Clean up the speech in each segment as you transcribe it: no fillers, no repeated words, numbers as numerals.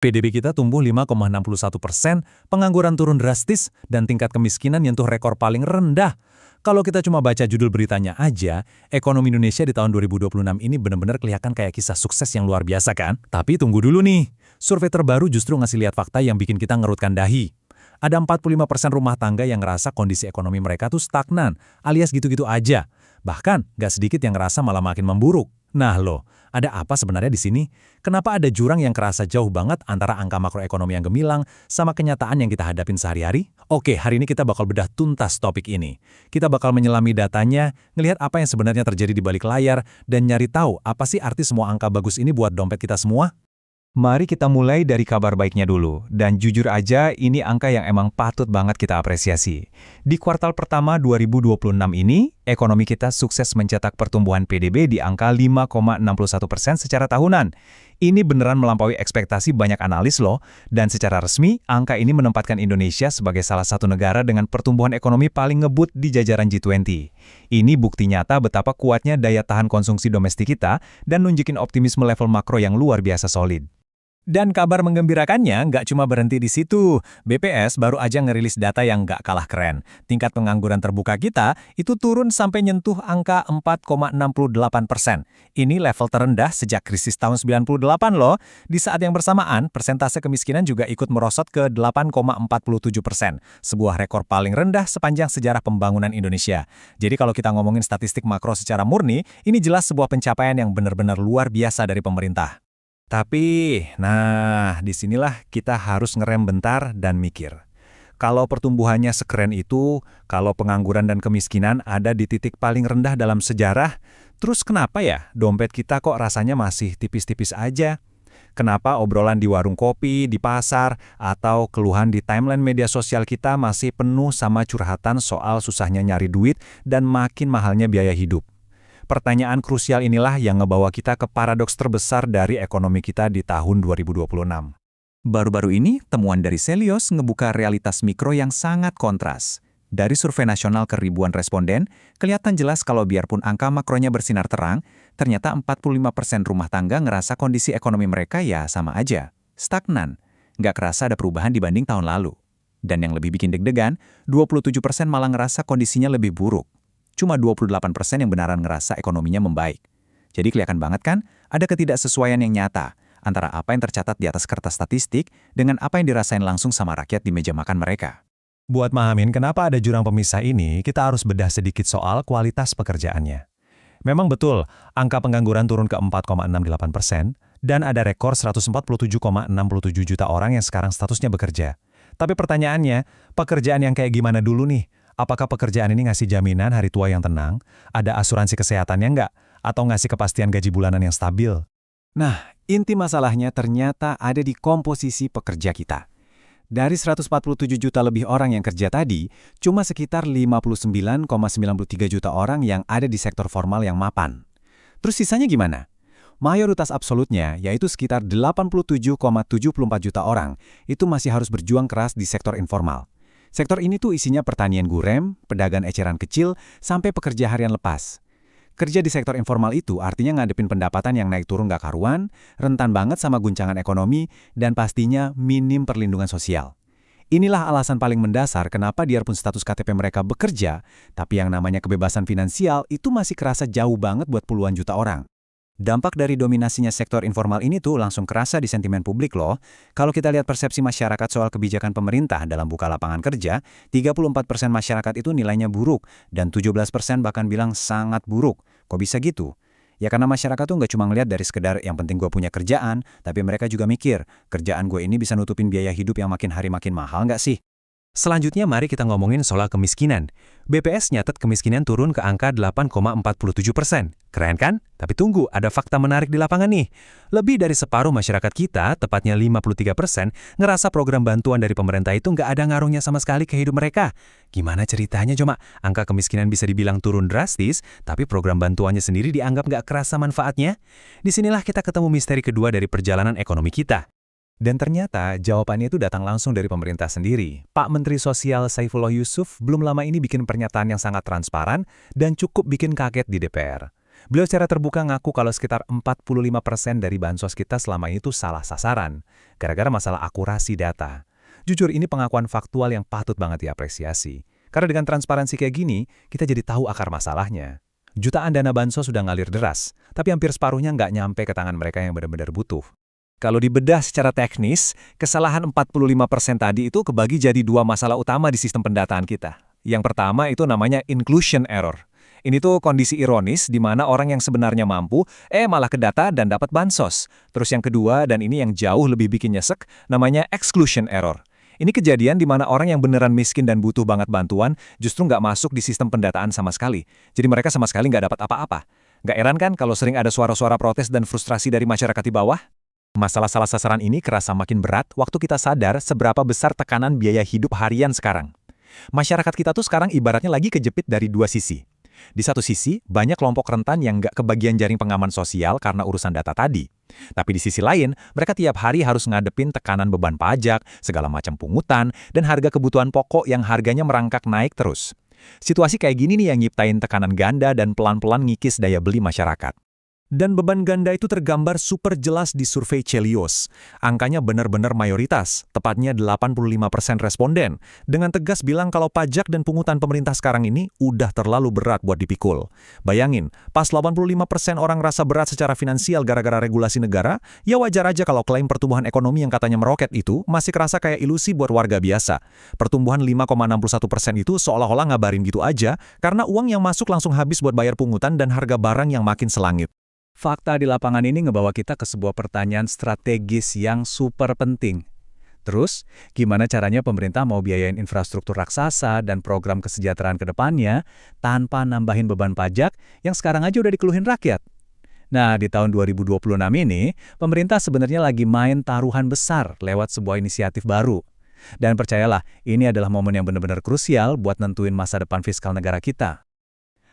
PDB kita tumbuh 5,61%, pengangguran turun drastis, dan tingkat kemiskinan nyentuh rekor paling rendah. Kalau kita cuma baca judul beritanya aja, ekonomi Indonesia di tahun 2026 ini benar-benar kelihatan kayak kisah sukses yang luar biasa kan? Tapi tunggu dulu nih, survei terbaru justru ngasih lihat fakta yang bikin kita ngerutkan dahi. Ada 45% rumah tangga yang ngerasa kondisi ekonomi mereka tuh stagnan, alias gitu-gitu aja. Bahkan, nggak sedikit yang ngerasa malah makin memburuk. Nah loh, ada apa sebenarnya di sini? Kenapa ada jurang yang kerasa jauh banget antara angka makroekonomi yang gemilang sama kenyataan yang kita hadapin sehari-hari? Oke, hari ini kita bakal bedah tuntas topik ini. Kita bakal menyelami datanya, ngelihat apa yang sebenarnya terjadi di balik layar, dan nyari tahu apa sih arti semua angka bagus ini buat dompet kita semua? Mari kita mulai dari kabar baiknya dulu. Dan jujur aja, ini angka yang emang patut banget kita apresiasi. Di kuartal pertama 2026 ini, ekonomi kita sukses mencetak pertumbuhan PDB di angka 5,61% secara tahunan. Ini beneran melampaui ekspektasi banyak analis loh, dan secara resmi, angka ini menempatkan Indonesia sebagai salah satu negara dengan pertumbuhan ekonomi paling ngebut di jajaran G20. Ini bukti nyata betapa kuatnya daya tahan konsumsi domestik kita dan nunjukin optimisme level makro yang luar biasa solid. Dan kabar menggembirakannya nggak cuma berhenti di situ. BPS baru aja ngerilis data yang nggak kalah keren. Tingkat pengangguran terbuka kita itu turun sampai nyentuh angka 4,68%. Ini level terendah sejak krisis tahun 98 loh. Di saat yang bersamaan, persentase kemiskinan juga ikut merosot ke 8,47%. Sebuah rekor paling rendah sepanjang sejarah pembangunan Indonesia. Jadi kalau kita ngomongin statistik makro secara murni, ini jelas sebuah pencapaian yang benar-benar luar biasa dari pemerintah. Tapi, disinilah kita harus ngerem bentar dan mikir. Kalau pertumbuhannya sekeren itu, kalau pengangguran dan kemiskinan ada di titik paling rendah dalam sejarah, terus kenapa ya dompet kita kok rasanya masih tipis-tipis aja? Kenapa obrolan di warung kopi, di pasar, atau keluhan di timeline media sosial kita masih penuh sama curhatan soal susahnya nyari duit dan makin mahalnya biaya hidup? Pertanyaan krusial inilah yang ngebawa kita ke paradoks terbesar dari ekonomi kita di tahun 2026. Baru-baru ini, temuan dari Selios ngebuka realitas mikro yang sangat kontras. Dari survei nasional ke ribuan responden, kelihatan jelas kalau biarpun angka makronya bersinar terang, ternyata 45% rumah tangga ngerasa kondisi ekonomi mereka ya sama aja, stagnan. Nggak kerasa ada perubahan dibanding tahun lalu. Dan yang lebih bikin deg-degan, 27% malah ngerasa kondisinya lebih buruk. Cuma 28% yang benaran ngerasa ekonominya membaik. Jadi kelihatan banget kan, ada ketidaksesuaian yang nyata antara apa yang tercatat di atas kertas statistik dengan apa yang dirasain langsung sama rakyat di meja makan mereka. Buat mahamin kenapa ada jurang pemisah ini, kita harus bedah sedikit soal kualitas pekerjaannya. Memang betul, angka pengangguran turun ke 4,68%, dan ada rekor 147,67 juta orang yang sekarang statusnya bekerja. Tapi pertanyaannya, pekerjaan yang kayak gimana dulu nih? Apakah pekerjaan ini ngasih jaminan hari tua yang tenang? Ada asuransi kesehatannya nggak? Atau ngasih kepastian gaji bulanan yang stabil? Nah, inti masalahnya ternyata ada di komposisi pekerja kita. Dari 147 juta lebih orang yang kerja tadi, cuma sekitar 59,93 juta orang yang ada di sektor formal yang mapan. Terus sisanya gimana? Mayoritas absolutnya, yaitu sekitar 87,74 juta orang, itu masih harus berjuang keras di sektor informal. Sektor ini tuh isinya pertanian gurem, pedagang eceran kecil, sampai pekerja harian lepas. Kerja di sektor informal itu artinya ngadepin pendapatan yang naik turun gak karuan, rentan banget sama guncangan ekonomi, dan pastinya minim perlindungan sosial. Inilah alasan paling mendasar kenapa biarpun status KTP mereka bekerja, tapi yang namanya kebebasan finansial itu masih kerasa jauh banget buat puluhan juta orang. Dampak dari dominasinya sektor informal ini tuh langsung kerasa di sentimen publik loh. Kalau kita lihat persepsi masyarakat soal kebijakan pemerintah dalam buka lapangan kerja, 34% masyarakat itu nilainya buruk, dan 17% bahkan bilang sangat buruk. Kok bisa gitu? Ya karena masyarakat tuh nggak cuma ngeliat dari sekedar yang penting gue punya kerjaan, tapi mereka juga mikir, kerjaan gue ini bisa nutupin biaya hidup yang makin hari makin mahal nggak sih? Selanjutnya mari kita ngomongin soal kemiskinan. BPS nyatet kemiskinan turun ke angka 8,47%. Keren kan? Tapi tunggu, ada fakta menarik di lapangan nih. Lebih dari separuh masyarakat kita, tepatnya 53%, ngerasa program bantuan dari pemerintah itu nggak ada ngaruhnya sama sekali ke hidup mereka. Gimana ceritanya cuma? Angka kemiskinan bisa dibilang turun drastis, tapi program bantuannya sendiri dianggap nggak kerasa manfaatnya? Disinilah kita ketemu misteri kedua dari perjalanan ekonomi kita. Dan ternyata jawabannya itu datang langsung dari pemerintah sendiri. Pak Menteri Sosial Saifullah Yusuf belum lama ini bikin pernyataan yang sangat transparan dan cukup bikin kaget di DPR. Beliau secara terbuka ngaku kalau sekitar 45% dari bansos kita selama ini tuh salah sasaran, gara-gara masalah akurasi data. Jujur ini pengakuan faktual yang patut banget diapresiasi. Karena dengan transparansi kayak gini, kita jadi tahu akar masalahnya. Jutaan dana bansos sudah ngalir deras, tapi hampir separuhnya nggak nyampe ke tangan mereka yang benar-benar butuh. Kalau dibedah secara teknis, kesalahan 45% tadi itu kebagi jadi dua masalah utama di sistem pendataan kita. Yang pertama itu namanya inclusion error. Ini tuh kondisi ironis di mana orang yang sebenarnya mampu, malah kedata dan dapat bansos. Terus yang kedua, dan ini yang jauh lebih bikin nyesek, namanya exclusion error. Ini kejadian di mana orang yang beneran miskin dan butuh banget bantuan justru nggak masuk di sistem pendataan sama sekali. Jadi mereka sama sekali nggak dapat apa-apa. Nggak heran kan kalau sering ada suara-suara protes dan frustrasi dari masyarakat di bawah? Masalah salah sasaran ini kerasa makin berat waktu kita sadar seberapa besar tekanan biaya hidup harian sekarang. Masyarakat kita tuh sekarang ibaratnya lagi kejepit dari dua sisi. Di satu sisi, banyak kelompok rentan yang nggak kebagian jaring pengaman sosial karena urusan data tadi. Tapi di sisi lain, mereka tiap hari harus ngadepin tekanan beban pajak, segala macam pungutan, dan harga kebutuhan pokok yang harganya merangkak naik terus. Situasi kayak gini nih yang nyiptain tekanan ganda dan pelan-pelan ngikis daya beli masyarakat. Dan beban ganda itu tergambar super jelas di survei Celios. Angkanya benar-benar mayoritas, tepatnya 85% responden, dengan tegas bilang kalau pajak dan pungutan pemerintah sekarang ini udah terlalu berat buat dipikul. Bayangin, pas 85% orang rasa berat secara finansial gara-gara regulasi negara, ya wajar aja kalau klaim pertumbuhan ekonomi yang katanya meroket itu masih kerasa kayak ilusi buat warga biasa. Pertumbuhan 5,61% itu seolah-olah ngabarin gitu aja, karena uang yang masuk langsung habis buat bayar pungutan dan harga barang yang makin selangit. Fakta di lapangan ini ngebawa kita ke sebuah pertanyaan strategis yang super penting. Terus, gimana caranya pemerintah mau biayain infrastruktur raksasa dan program kesejahteraan ke depannya tanpa nambahin beban pajak yang sekarang aja udah dikeluhin rakyat? Nah, di tahun 2026 ini, pemerintah sebenarnya lagi main taruhan besar lewat sebuah inisiatif baru. Dan percayalah, ini adalah momen yang benar-benar krusial buat nentuin masa depan fiskal negara kita.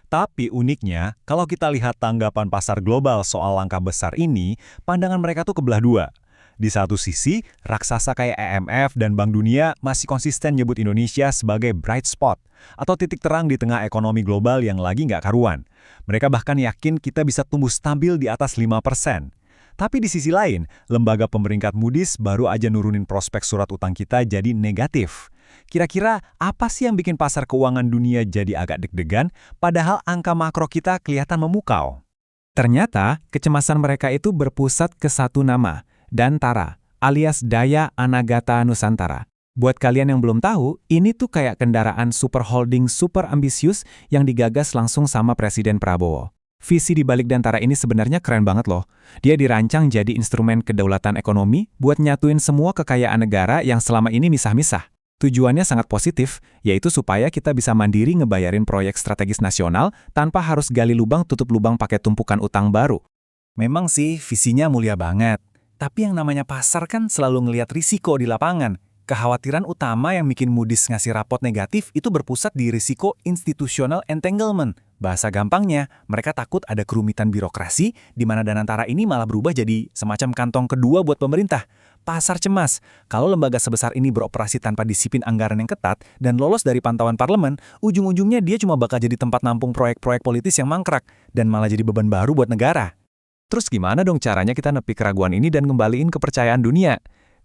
Tapi uniknya, kalau kita lihat tanggapan pasar global soal langkah besar ini, pandangan mereka tuh kebelah dua. Di satu sisi, raksasa kayak IMF dan Bank Dunia masih konsisten nyebut Indonesia sebagai bright spot, atau titik terang di tengah ekonomi global yang lagi nggak karuan. Mereka bahkan yakin kita bisa tumbuh stabil di atas 5%. Tapi di sisi lain, lembaga pemeringkat Moody's baru aja nurunin prospek surat utang kita jadi negatif. Kira-kira apa sih yang bikin pasar keuangan dunia jadi agak deg-degan, padahal angka makro kita kelihatan memukau? Ternyata, kecemasan mereka itu berpusat ke satu nama, Dantara, alias Daya Anagata Nusantara. Buat kalian yang belum tahu, ini tuh kayak kendaraan super holding super ambisius yang digagas langsung sama Presiden Prabowo. Visi di balik Dantara ini sebenarnya keren banget loh. Dia dirancang jadi instrumen kedaulatan ekonomi buat nyatuin semua kekayaan negara yang selama ini misah-misah. Tujuannya sangat positif, yaitu supaya kita bisa mandiri ngebayarin proyek strategis nasional tanpa harus gali lubang tutup lubang pakai tumpukan utang baru. Memang sih visinya mulia banget, tapi yang namanya pasar kan selalu ngelihat risiko di lapangan. Kekhawatiran utama yang bikin Moody's ngasih rapot negatif itu berpusat di risiko institutional entanglement. Bahasa gampangnya, mereka takut ada kerumitan birokrasi di mana Danantara ini malah berubah jadi semacam kantong kedua buat pemerintah. Pasar cemas, kalau lembaga sebesar ini beroperasi tanpa disiplin anggaran yang ketat dan lolos dari pantauan parlemen, ujung-ujungnya dia cuma bakal jadi tempat nampung proyek-proyek politis yang mangkrak dan malah jadi beban baru buat negara. Terus gimana dong caranya kita nepi keraguan ini dan ngembaliin kepercayaan dunia?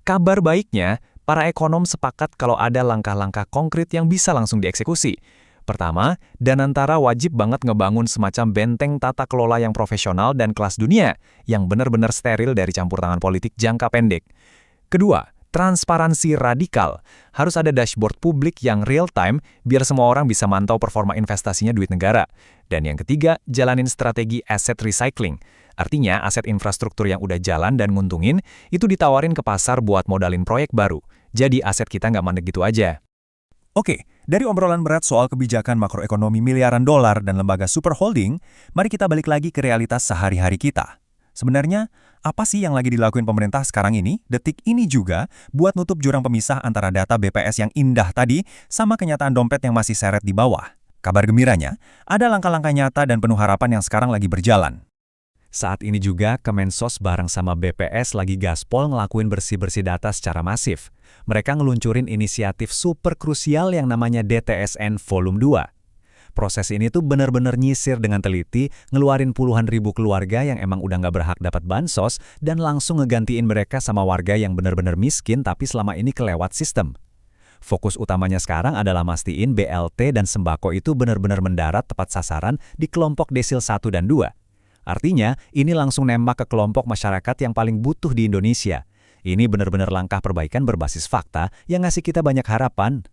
Kabar baiknya, para ekonom sepakat kalau ada langkah-langkah konkret yang bisa langsung dieksekusi. Pertama, Danantara wajib banget ngebangun semacam benteng tata kelola yang profesional dan kelas dunia, yang benar-benar steril dari campur tangan politik jangka pendek. Kedua, transparansi radikal. Harus ada dashboard publik yang real-time biar semua orang bisa mantau performa investasinya duit negara. Dan yang ketiga, jalanin strategi asset recycling. Artinya, aset infrastruktur yang udah jalan dan nguntungin, itu ditawarin ke pasar buat modalin proyek baru. Jadi aset kita nggak mandek gitu aja. Oke, dari obrolan berat soal kebijakan makroekonomi miliaran dolar dan lembaga super holding, mari kita balik lagi ke realitas sehari-hari kita. Sebenarnya, apa sih yang lagi dilakuin pemerintah sekarang ini, detik ini juga, buat nutup jurang pemisah antara data BPS yang indah tadi sama kenyataan dompet yang masih seret di bawah? Kabar gembiranya, ada langkah-langkah nyata dan penuh harapan yang sekarang lagi berjalan. Saat ini juga Kemensos bareng sama BPS lagi gaspol ngelakuin bersih-bersih data secara masif. Mereka ngeluncurin inisiatif super krusial yang namanya DTSN Volume 2. Proses ini tuh benar-benar nyisir dengan teliti, ngeluarin puluhan ribu keluarga yang emang udah nggak berhak dapat bansos, dan langsung ngegantiin mereka sama warga yang benar-benar miskin tapi selama ini kelewat sistem. Fokus utamanya sekarang adalah mastiin BLT dan sembako itu benar-benar mendarat tepat sasaran di kelompok desil 1 dan 2. Artinya, ini langsung nembak ke kelompok masyarakat yang paling butuh di Indonesia. Ini benar-benar langkah perbaikan berbasis fakta yang ngasih kita banyak harapan.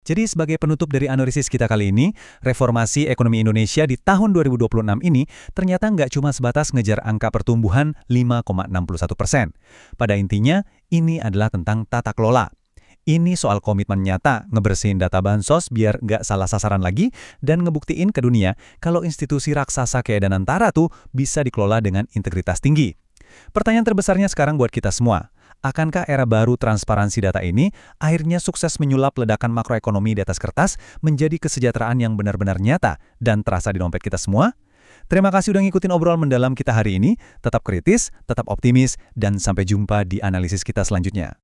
Jadi sebagai penutup dari analisis kita kali ini, reformasi ekonomi Indonesia di tahun 2026 ini ternyata nggak cuma sebatas ngejar angka pertumbuhan 5,61%. Pada intinya, ini adalah tentang tata kelola. Ini soal komitmen nyata ngebersihin data bansos biar nggak salah sasaran lagi dan ngebuktiin ke dunia kalau institusi raksasa kayak Danantara tuh bisa dikelola dengan integritas tinggi. Pertanyaan terbesarnya sekarang buat kita semua. Akankah era baru transparansi data ini akhirnya sukses menyulap ledakan makroekonomi di atas kertas menjadi kesejahteraan yang benar-benar nyata dan terasa di dompet kita semua? Terima kasih udah ngikutin obrolan mendalam kita hari ini. Tetap kritis, tetap optimis, dan sampai jumpa di analisis kita selanjutnya.